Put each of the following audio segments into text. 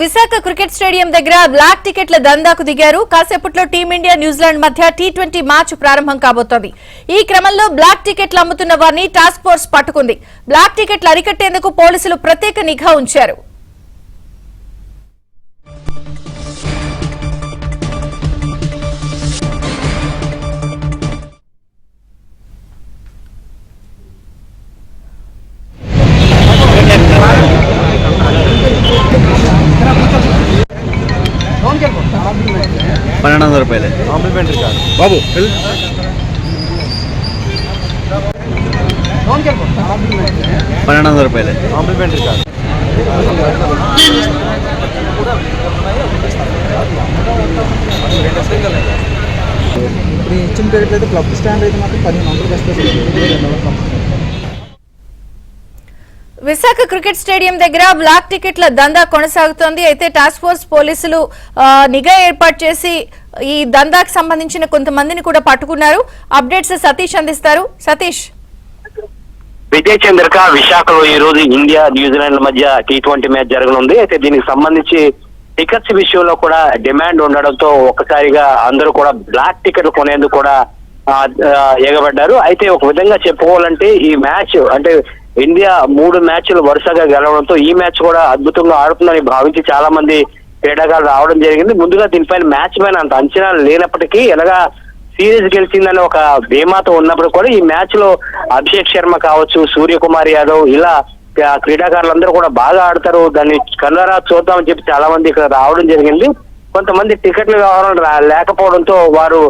Visakha cricket stadium దగ్గర black టికెట్ల దందాకు దిగారు. కాసేపట్లో టీమిండియా న్యూజిలాండ్ మధ్య టీ20 మ్యాచ్ ప్రారంభం కాబోతోంది. ఈ క్రమంలో బ్లాక్ టికెట్లు అమ్ముతున్న వారిని టాస్క్ ఫోర్స్ పట్టుకుంది. బ్లాక్ టికెట్లు అరికట్టేందుకు పోలీసులు ప్రత్యేక నిఘా ఉంచారు. ₹1200 కాంప్లిమెంటరీ కార్డు బాబు ₹1200 కాంప్లిమెంటరీ కార్డు ఇప్పుడు ఇచ్చిన టికెట్లు అయితే క్లబ్ స్టాండ్ అయితే మాత్రం 1500 వస్తుంది. విశాఖ క్రికెట్ స్టేడియం దగ్గర బ్లాక్ టికెట్ల దందా కొనసాగుతోంది. అయితే టాస్క్ ఫోర్స్ పోలీసులు నిఘా ఏర్పాటు చేసి ఈ దందాకు సంబంధించిన కొంతమందిని కూడా పట్టుకున్నారు. అప్డేట్స్ సతీష్ అందిస్తారు. సతీష్. విజయ్ చంద్రిక, విశాఖలో ఈ రోజు ఇండియా న్యూజిలాండ్ మధ్య టీ20 మ్యాచ్ జరగనుంది. అయితే దీనికి సంబంధించి టికెట్స్ విషయంలో కూడా డిమాండ్ ఉండడంతో ఒక్కసారిగా అందరూ కూడా బ్లాక్ టికెట్లు కొనేందుకు కూడా ఎగబడ్డారు. అయితే ఒక విధంగా చెప్పుకోవాలంటే ఈ మ్యాచ్ అంటే ఇండియా 3 మ్యాచ్లు వరుసగా గెలవడంతో ఈ మ్యాచ్ కూడా అద్భుతంగా ఆడుతుందని భావించి చాలా మంది క్రీడాకారులు రావడం జరిగింది. ముందుగా దీనిపైన మ్యాచ్ పైన అంత అంచనాలు లేనప్పటికీ ఎలాగా సిరీస్ గెలిచిందని ఒక ధీమాతో ఉన్నప్పుడు కూడా ఈ మ్యాచ్ లో అభిషేక్ శర్మ కావచ్చు, సూర్యకుమార్ యాదవ్ ఇలా క్రీడాకారులందరూ కూడా బాగా ఆడతారు, దాన్ని కన్నరా చూద్దామని చెప్పి చాలా మంది ఇక్కడ రావడం జరిగింది. కొంతమంది టికెట్ల వ్యవహారం లేకపోవడంతో వారు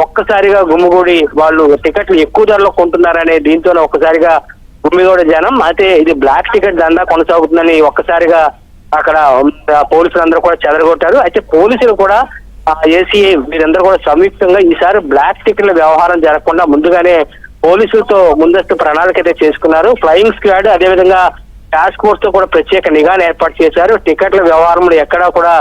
ఒక్కసారిగా గుమ్మిగూడి వాళ్ళు టికెట్లు ఎక్కువ ధరలో కొంటున్నారనే దీంతో ఒక్కసారిగా గుమ్మిగూడ జనం. అయితే ఇది బ్లాక్ టికెట్ దందా కొనసాగుతుందని ఒక్కసారిగా అక్కడ పోలీసులందరూ కూడా చెదరగొట్టారు. అయితే పోలీసులు కూడా ఏసీఐ వీరందరూ కూడా సంయుక్తంగా ఈసారి బ్లాక్ టికెట్ల వ్యవహారం జరగకుండా ముందుగానే పోలీసులతో ముందస్తు ప్రణాళిక అయితే చేసుకున్నారు. ఫ్లయింగ్ స్క్వాడ్ అదేవిధంగా టాస్క్ ఫోర్స్ తో కూడా ప్రత్యేక నిఘాను ఏర్పాటు చేశారు. టికెట్ల వ్యవహారంలో ఎక్కడా కూడా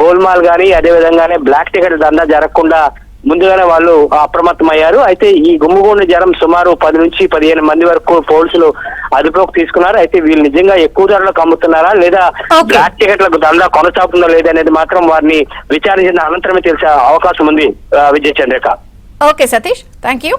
గోల్మాల్ గానీ అదేవిధంగానే బ్లాక్ టికెట్ దందా జరగకుండా ముందుగానే వాళ్ళు అప్రమత్తమయ్యారు. అయితే ఈ గుమ్మిగూడిన జనం సుమారు 10 నుంచి 15 మంది వరకు పోలీసులు అదుపులోకి తీసుకున్నారు. అయితే వీళ్ళు నిజంగా ఎక్కువ ధరలకు అమ్ముతున్నారా లేదా బ్లాక్ టికెట్లకు దందా కొనసాగుతుందా లేదా అనేది మాత్రం వారిని విచారించిన అనంతరమే తెలిసే అవకాశం ఉంది. Vijay Chandrika. Okay Satish, thank you.